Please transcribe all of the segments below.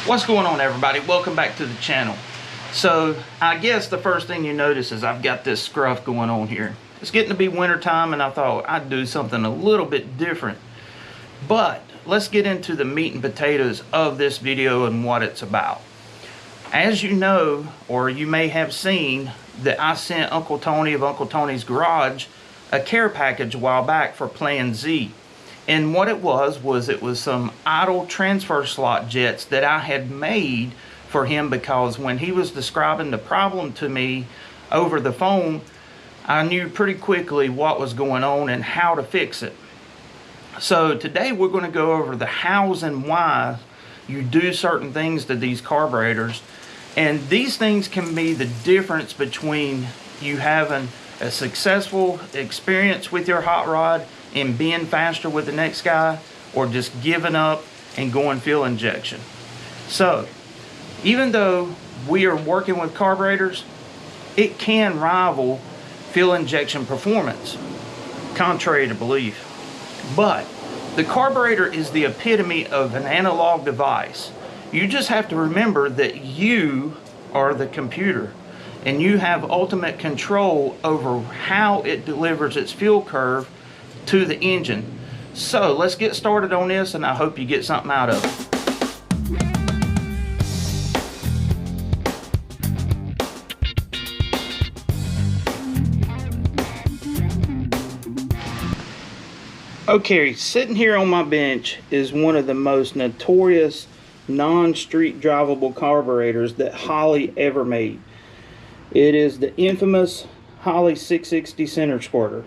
What's going on, everybody? Welcome back to the channel. So I guess the first thing you notice is I've got this scruff going on here. It's getting to be winter time and I thought I'd do something a little bit different. But let's get into the meat and potatoes of this video and what it's about. As you know, or you may have seen, that I sent Uncle Tony of Uncle Tony's Garage a care package a while back for Plan Z. And what it was some idle transfer slot jets that I had made for him, because when he was describing the problem to me over the phone, I knew pretty quickly what was going on and how to fix it. So today we're going to go over the hows and why you do certain things to these carburetors. And these things can be the difference between you having a successful experience with your hot rod and being faster with the next guy, or just giving up and going fuel injection. So even though we are working with carburetors, it can rival fuel injection performance, contrary to belief. But the carburetor is the epitome of an analog device. You just have to remember that you are the computer and you have ultimate control over how it delivers its fuel curve to the engine. So let's get started on this, and I hope you get something out of it. Okay, sitting here on my bench is one of the most notorious non-street drivable carburetors that Holley ever made. It is the infamous Holley 660 center squirter.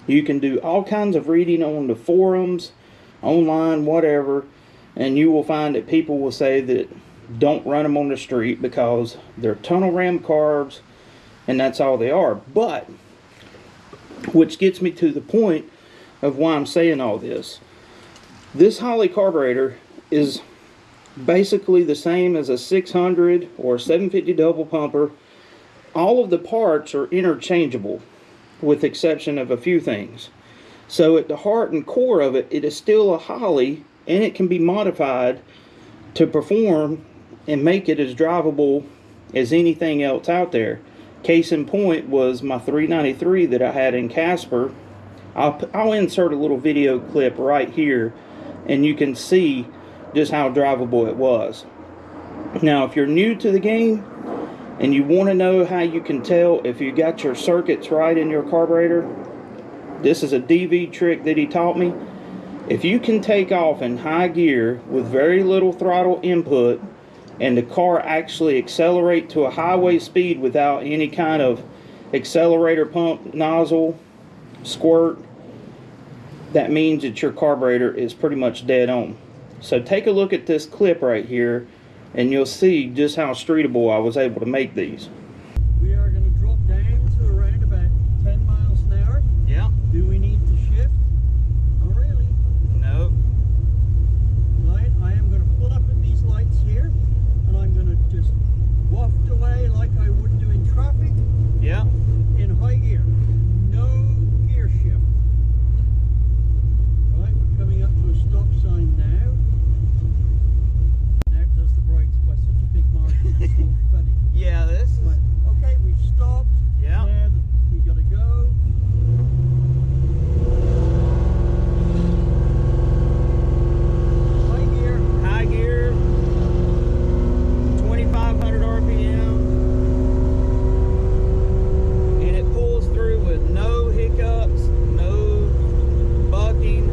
You can do all kinds of reading on the forums, online, whatever, and you will find that people will say that don't run them on the street because they're tunnel ram carbs and that's all they are. But, which gets me to the point of why I'm saying all this. This Holley carburetor is basically the same as a 600 or 750 double pumper. All of the parts are interchangeable, with exception of a few things. So at the heart and core of it, it is still a Holley, and it can be modified to perform and make it as drivable as anything else out there. Case in point was my 393 that I had in CASPER. I'll insert a little video clip right here and you can see just how drivable it was. Now if you're new to the game and you want to know how you can tell if you got your circuits right in your carburetor, this is a DV trick that he taught me. If you can take off in high gear with very little throttle input and the car actually accelerate to a highway speed without any kind of accelerator pump, nozzle, squirt, that means that your carburetor is pretty much dead on. So take a look at this clip right here and you'll see just how streetable I was able to make these. We are going to drop down to around about 10 miles an hour. Yeah. Do we need to shift? Not really. No. Right, I am going to pull up at these lights here and I'm going to just waft away like I would do in traffic. Yeah. In high gear. No gear shift. Right, we're coming up to a stop sign now. Now does the brakes by such a big margin. It's so funny. Yeah, this is... Right. Okay, we've stopped. Yeah. Now we got to go. High gear. High gear, 2,500 RPM, and it pulls through with no hiccups, no bucking.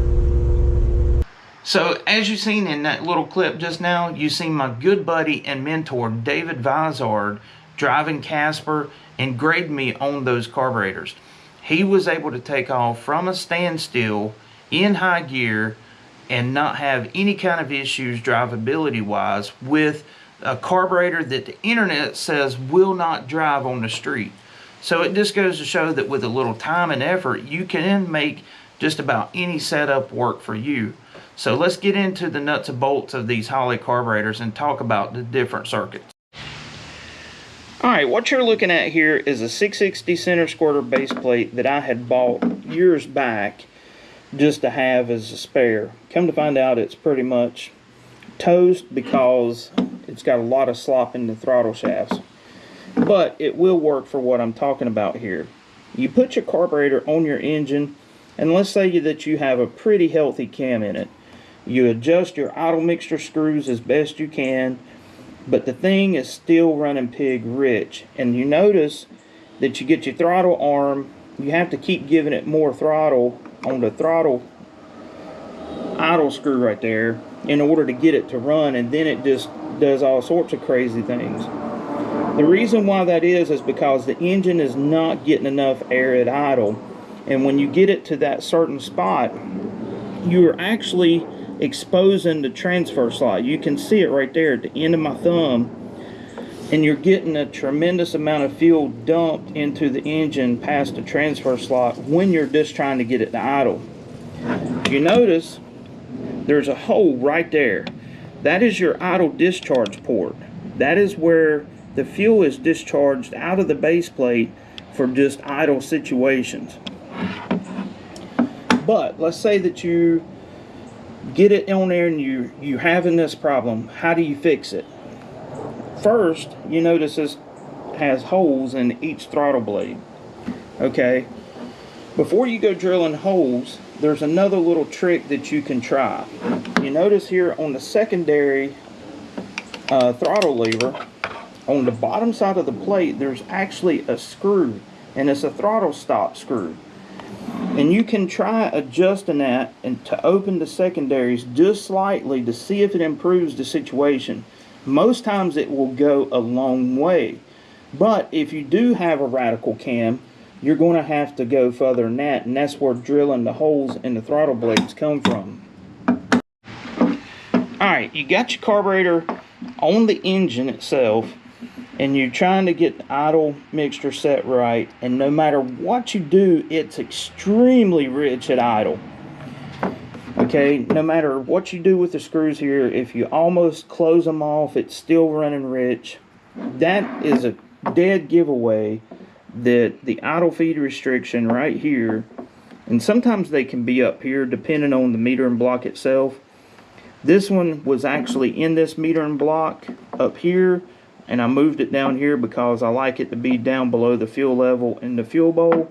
So as you seen in that little clip just now, you seen my good buddy and mentor DavidVizard driving CASPER and grade me on those carburetors. He was able to take off from a standstill in high gear and not have any kind of issues drivability wise with a carburetor that the internet says will not drive on the street. So it just goes to show that with a little time and effort you can make just about any setup work for you. So let's get into the nuts and bolts of these Holley carburetors and talk about the different circuits. Alright, what you're looking at here is a 660 center squirter base plate that I had bought years back just to have as a spare. Come to find out it's pretty much toast because It's got a lot of slop in the throttle shafts. But it will work for what I'm talking about here. You put your carburetor on your engine, and let's say that you have a pretty healthy cam in it. You adjust your idle mixture screws as best you can, but the thing is still running pig rich. And you notice that you get your throttle arm, you have to keep giving it more throttle on the throttle idle screw right there in order to get it to run, and then it just does all sorts of crazy things. The reason why that is because the engine is not getting enough air at idle, and when you get it to that certain spot, you're actually exposing the transfer slot. You can see it right there at the end of my thumb, and you're getting a tremendous amount of fuel dumped into the engine past the transfer slot when you're just trying to get it to idle. You notice there's a hole right there. That is your idle discharge port. That is where the fuel is discharged out of the base plate for just idle situations. But let's say that you get it on there and you're having this problem. How do you fix it? First, you notice this has holes in each throttle blade. Okay, before you go drilling holes, there's another little trick that you can try. You notice here on the secondary throttle lever, on the bottom side of the plate, there's actually a screw, and it's a throttle stop screw. And you can try adjusting that and to open the secondaries just slightly to see if it improves the situation. Most times it will go a long way. But if you do have a radical cam, you're going to have to go further than that, and that's where drilling the holes in the throttle blades come from. Alright, you got your carburetor on the engine itself, and you're trying to get the idle mixture set right, and no matter what you do, it's extremely rich at idle. Okay, no matter what you do with the screws here, if you almost close them off, it's still running rich. That is a dead giveaway that the idle feed restriction right here, and sometimes they can be up here depending on the meter and block itself. This one was actually in this meter and block up here, and I moved it down here because I like it to be down below the fuel level in the fuel bowl.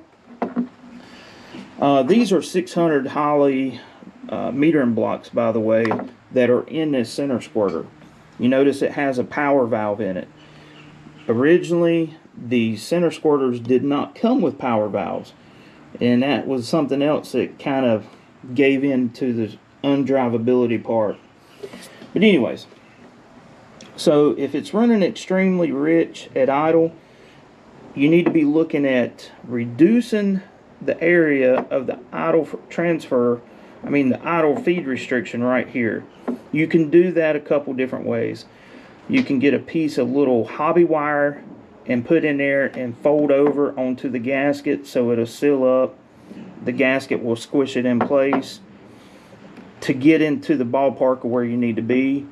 These are 600 Holley metering blocks, by the way, that are in this center squirter. You notice it has a power valve in it. Originally, the center squirters did not come with power valves, and that was something else that kind of gave in to the undrivability part. But anyways, so if it's running extremely rich at idle, you need to be looking at reducing the area of the idle transfer, the idle feed restriction right here. You can do that a couple different ways. You can get a piece of little hobby wire and put in there and fold over onto the gasket so it'll seal up. The gasket will squish it in place to get into the ballpark of where you need to be.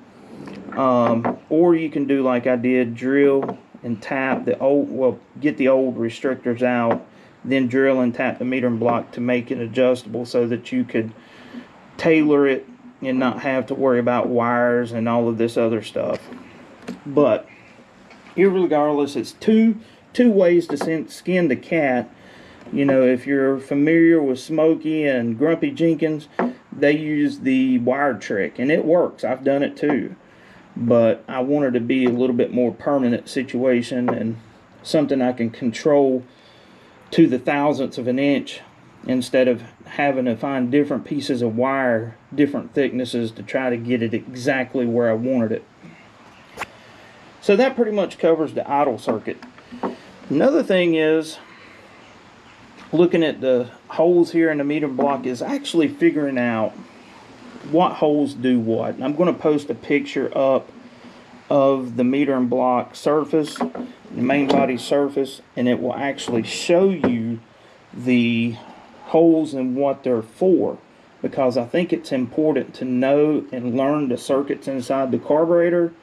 Or you can do like I did, drill and tap the old, get the old restrictors out, then drill and tap the metering block to make it adjustable so that you could tailor it and not have to worry about wires and all of this other stuff. But irregardless, it's two ways to skin the cat. You know, if you're familiar with Smokey and Grumpy Jenkins, they use the wire trick, and it works. I've done it too. But I wanted to be a little bit more permanent situation and something I can control to the thousandths of an inch instead of having to find different pieces of wire, different thicknesses to try to get it exactly where I wanted it. So that pretty much covers the idle circuit. Another thing is, looking at the holes here in the meter block, is actually figuring out what holes do what. And I'm going to post a picture up of the meter and block surface, the main body surface, and it will actually show you the holes and what they're for, because I think it's important to know and learn the circuits inside the carburetor.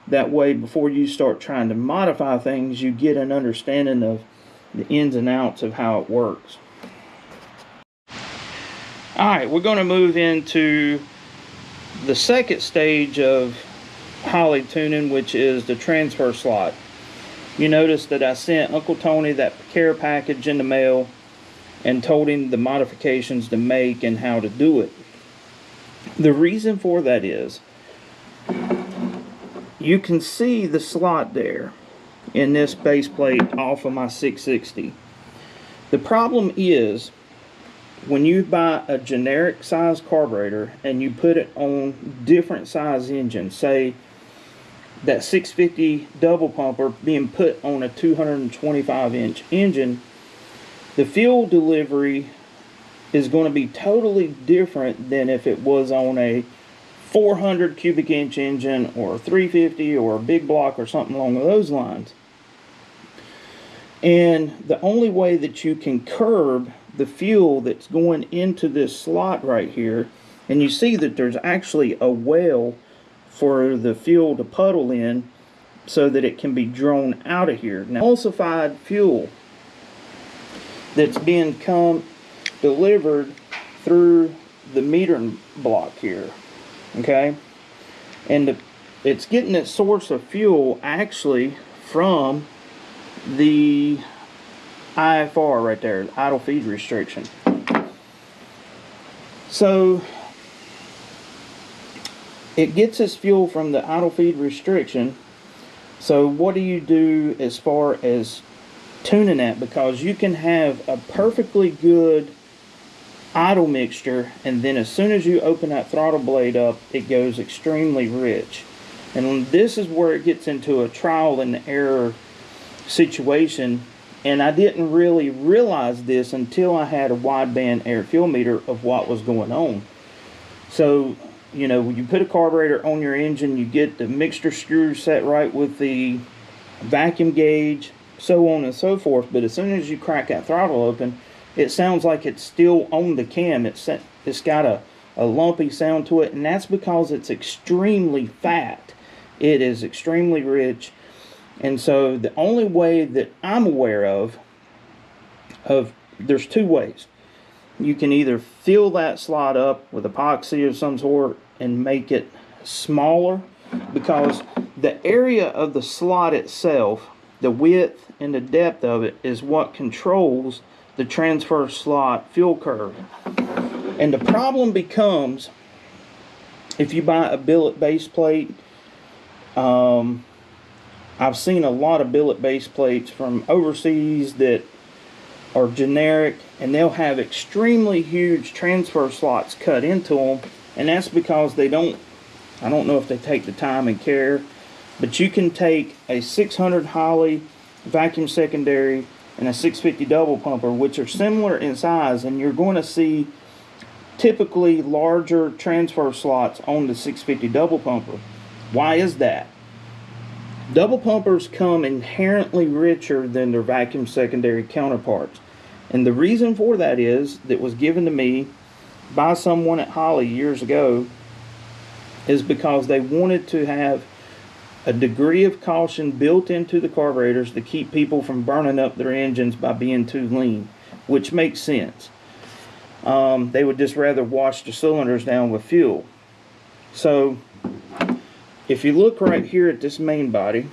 That way, before you start trying to modify things, you get an understanding of the ins and outs of how it works. Alright, we're going to move into the second stage of Holley tuning, which is the transfer slot. You notice that I sent Uncle Tony that care package in the mail and told him the modifications to make and how to do it. The reason for that is, you can see the slot there in this base plate off of my 660. The problem is, when you buy a generic size carburetor and you put it on different size engines, say that 650 double pumper being put on a 225-inch engine, the fuel delivery is going to be totally different than if it was on a 400 cubic inch engine or a 350 or a big block or something along those lines. And the only way that you can curb the fuel that's going into this slot right here, and you see that there's actually a well for the fuel to puddle in so that it can be drawn out of here. Now, emulsified fuel that's being delivered through the metering block here, okay, and it's getting its source of fuel actually from the IFR right there, idle feed restriction. So it gets its fuel from the idle feed restriction. So what do you do as far as tuning that? Because you can have a perfectly good idle mixture, and then as soon as you open that throttle blade up, it goes extremely rich. And this is where it gets into a trial and error situation. And I didn't really realize this until I had a wideband air fuel meter of what was going on. So, you know, when you put a carburetor on your engine, you get the mixture screw set right with the vacuum gauge, so on and so forth. But as soon as you crack that throttle open, it sounds like it's still on the cam. It's got a lumpy sound to it, and that's because it's extremely fat. It is extremely rich. And so the only way that I'm aware of there's two ways. You can either fill that slot up with epoxy of some sort and make it smaller, because the area of the slot itself, the width and the depth of it, is what controls the transfer slot fuel curve. And the problem becomes, if you buy a billet base plate, I've seen a lot of billet base plates from overseas that are generic, and they'll have extremely huge transfer slots cut into them, and that's because they don't, I don't know if they take the time and care, but you can take a 600 Holley vacuum secondary and a 650 double pumper, which are similar in size, and you're going to see typically larger transfer slots on the 650 double pumper. Why is that? Double pumpers come inherently richer than their vacuum secondary counterparts. And the reason for that is, that was given to me by someone at Holley years ago, is because they wanted to have a degree of caution built into the carburetors to keep people from burning up their engines by being too lean, which makes sense. They would just rather wash the cylinders down with fuel. So if you look right here at this main body,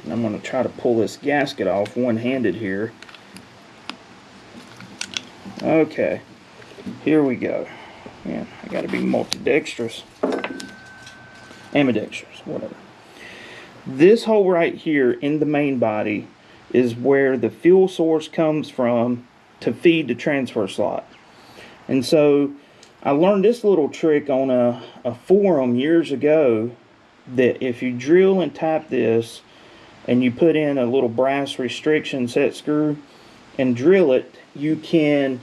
I'm going to try to pull this gasket off one-handed here. Okay, here we go. Man, I got to be multidextrous. Ambidextrous, whatever. This hole right here in the main body is where the fuel source comes from to feed the transfer slot. And so I learned this little trick on a forum years ago, that if you drill and tap this and you put in a little brass restriction set screw and drill it, you can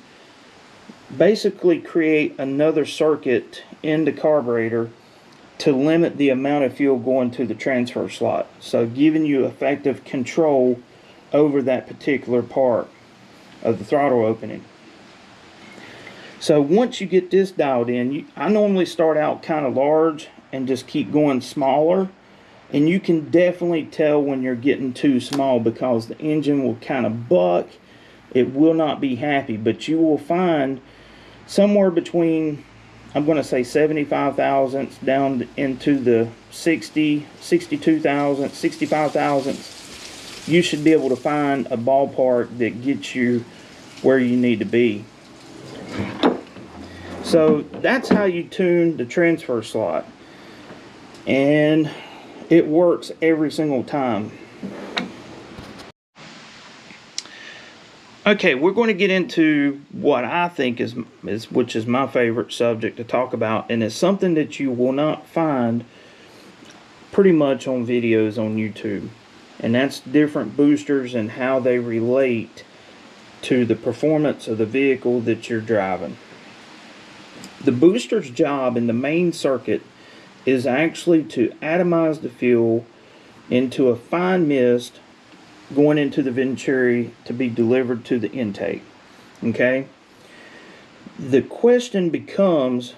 basically create another circuit in the carburetor to limit the amount of fuel going to the transfer slot, so giving you effective control over that particular part of the throttle opening. So once you get this dialed in, I normally start out kind of large and just keep going smaller, and you can definitely tell when you're getting too small, because the engine will kind of buck. It will not be happy, but you will find somewhere between I'm going to say 75 thousandths down into the 60, 62 thousandths, 65 thousandths, you should be able to find a ballpark that gets you where you need to be. So that's how you tune the transfer slot, and it works every single time. Okay, we're going to get into what I think is which is my favorite subject to talk about, and it's something that you will not find pretty much on videos on YouTube, and that's different boosters and how they relate to the performance of the vehicle that you're driving. The booster's job in the main circuit is actually to atomize the fuel into a fine mist going into the venturi to be delivered to the intake. Okay? The question becomes,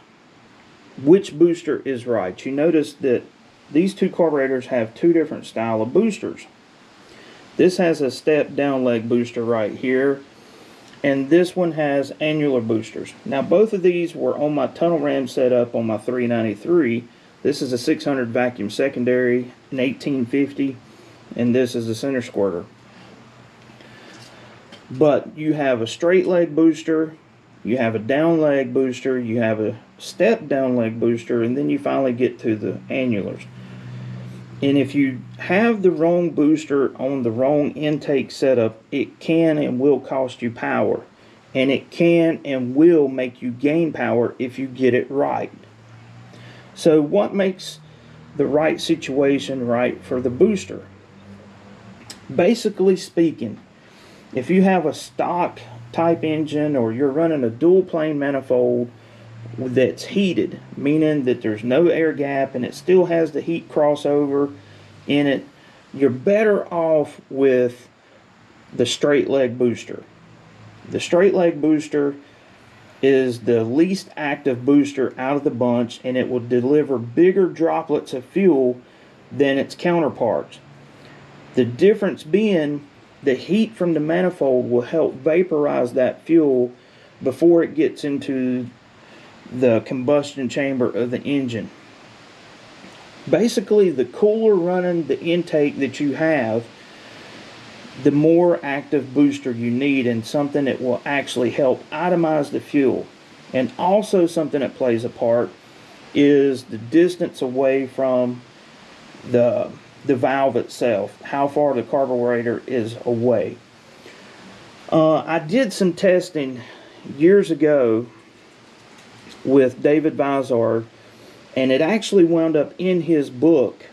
which booster is right? You notice that these two carburetors have two different style of boosters. This has a step down leg booster right here, and this one has annular boosters. Now both of these were on my tunnel ram setup on my 393. This is a 600 vacuum secondary, an 1850, and this is a center squirter. But you have a straight leg booster, you have a down leg booster, you have a step down leg booster, and then you finally get to the annulars. And if you have the wrong booster on the wrong intake setup, it can and will cost you power. And it can and will make you gain power if you get it right. So what makes the right situation right for the booster? Basically speaking, if you have a stock type engine or you're running a dual plane manifold that's heated, meaning that there's no air gap and it still has the heat crossover in it, you're better off with the straight leg booster. The straight leg booster is the least active booster out of the bunch, and it will deliver bigger droplets of fuel than its counterparts. The difference being the heat from the manifold will help vaporize that fuel before it gets into the combustion chamber of the engine. Basically, the cooler running the intake that you have, the more active booster you need, and something that will actually help atomize the fuel. And also something that plays a part is the distance away from the valve itself, how far the carburetor is away. I did some testing years ago with DavidVizard, and it actually wound up in his book,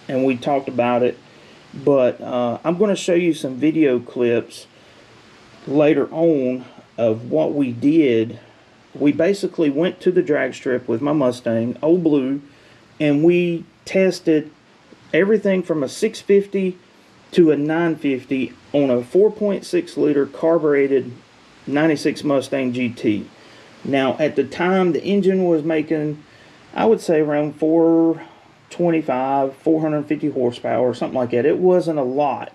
and we talked about it. But I'm going to show you some video clips later on of what we did. We basically went to the drag strip with my Mustang, Old Blue, and we tested everything from a 650 to a 950 on a 4.6 liter carbureted 96 Mustang GT. Now at the time the engine was making, I would say, around 450 horsepower, something like that. It wasn't a lot.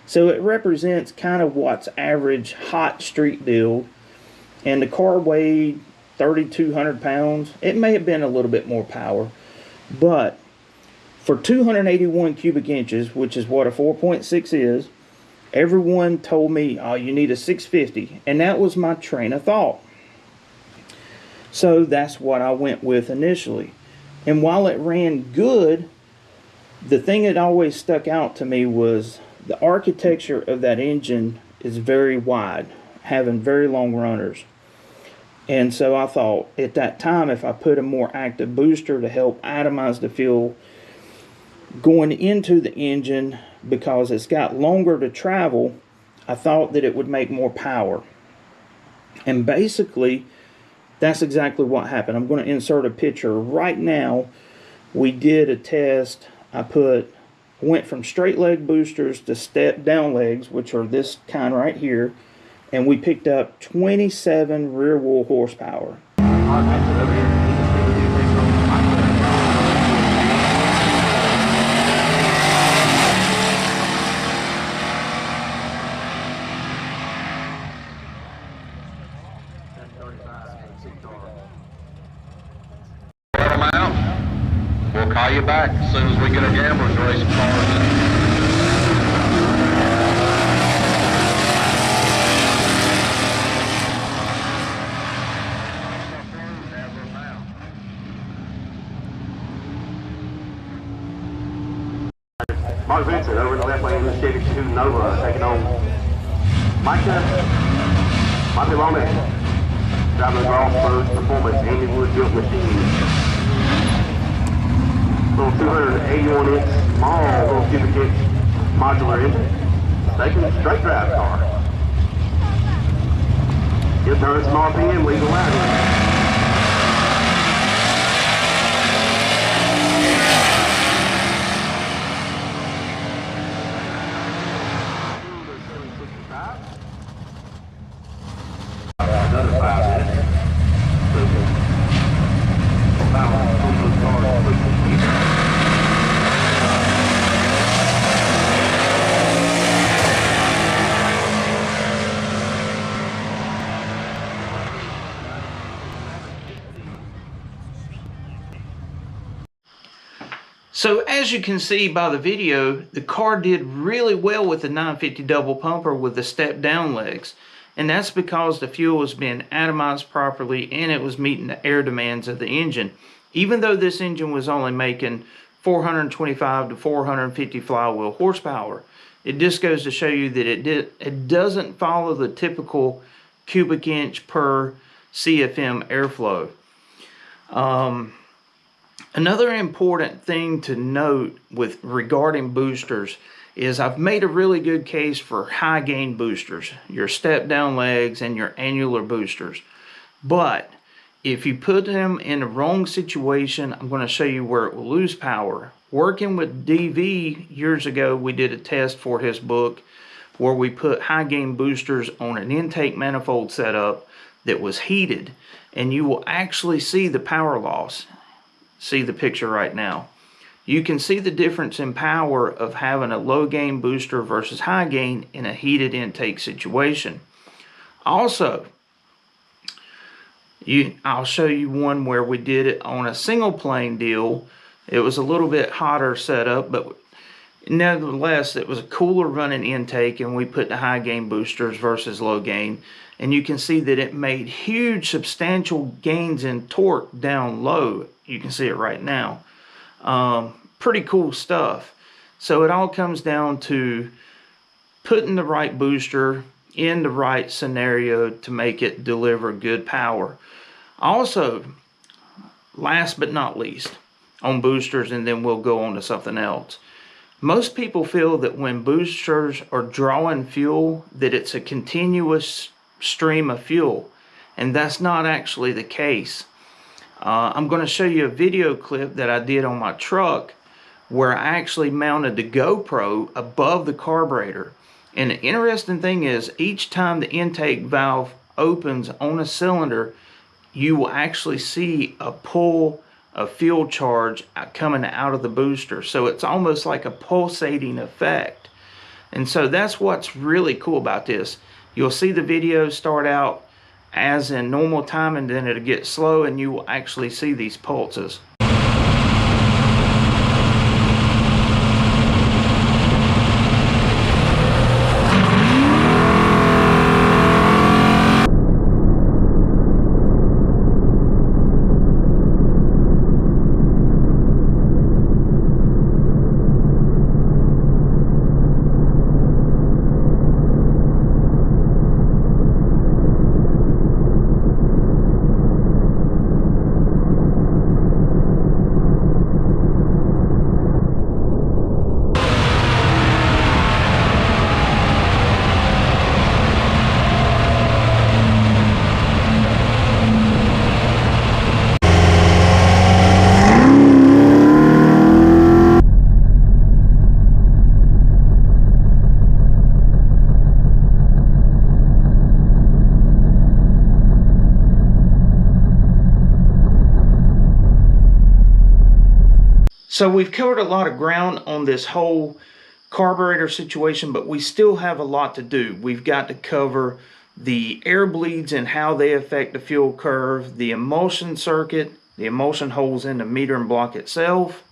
So it represents kind of what's average hot street build. And the car weighed 3,200 pounds. It may have been a little bit more power. But for 281 cubic inches, which is what a 4.6 is, everyone told me, oh, you need a 650. And that was my train of thought. So that's what I went with initially. And while it ran good, the thing that always stuck out to me was the architecture of that engine is very wide, having very long runners. And so I thought at that time, if I put a more active booster to help atomize the fuel going into the engine, because it's got longer to travel, I thought that it would make more power. And basically, that's exactly what happened. I'm going to insert a picture right now. We did a test. I went from straight leg boosters to step down legs, which are this kind right here, and we picked up 27 rear wheel horsepower. back as soon as we get a gambler's race started. Mark Vincent over in the left lane in the Chevy 2 Nova taking on Micah Montelones, driving the Golf Pros Performance Andy Wood built machine. Little 281 inch small little cubic inch modular engine, taking a straight drive car. He'll turn some RPM legal line. Another 5 minutes. So as you can see by the video, the car did really well with the 950 double pumper with the step down legs. And that's because the fuel was being atomized properly and it was meeting the air demands of the engine. Even though this engine was only making 425 to 450 flywheel horsepower, it just goes to show you that it doesn't follow the typical cubic inch per CFM airflow. Another important thing to note regarding boosters is I've made a really good case for high gain boosters, your step down legs and your annular boosters. But if you put them in the wrong situation, I'm going to show you where it will lose power. Working with DV years ago, we did a test for his book where we put high gain boosters on an intake manifold setup that was heated, and you will actually see the power loss. See the picture right now. You can see the difference in power of having a low gain booster versus high gain in a heated intake situation. Also, I'll show you one where we did it on a single plane deal. It was a little bit hotter setup, but nevertheless it was a cooler running intake, and we put the high gain boosters versus low gain, and you can see that it made huge substantial gains in torque down low. You can see it right now. Pretty cool stuff. So it all comes down to putting the right booster in the right scenario to make it deliver good power. Also, last but not least on boosters, and then we'll go on to something else. Most people feel that when boosters are drawing fuel that it's a continuous stream of fuel, and that's not actually the case. I'm going to show you a video clip that I did on my truck where I actually mounted the GoPro above the carburetor. And the interesting thing is, each time the intake valve opens on a cylinder, you will actually see a pull of fuel charge coming out of the booster. So it's almost like a pulsating effect. And so that's what's really cool about this. You'll see the video start out as in normal time, and then it'll get slow, and you will actually see these pulses. So we've covered a lot of ground on this whole carburetor situation, but we still have a lot to do. We've got to cover the air bleeds and how they affect the fuel curve, the emulsion circuit, the emulsion holes in the metering block itself,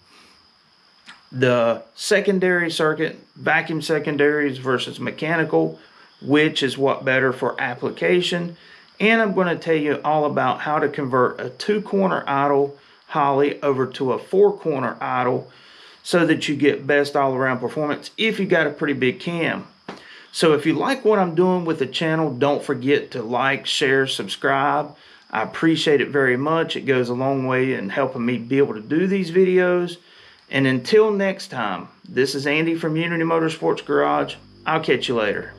the secondary circuit, vacuum secondaries versus mechanical, which is what better for application. And I'm going to tell you all about how to convert a 2-corner idle Holley over to a 4-corner idle so that you get best all-around performance if you got a pretty big cam. So if you like what I'm doing with the channel, don't forget to like, share, subscribe. I appreciate it very much. It goes a long way in helping me be able to do these videos. And until next time, this is Andy from Unity Motorsports Garage. I'll catch you later.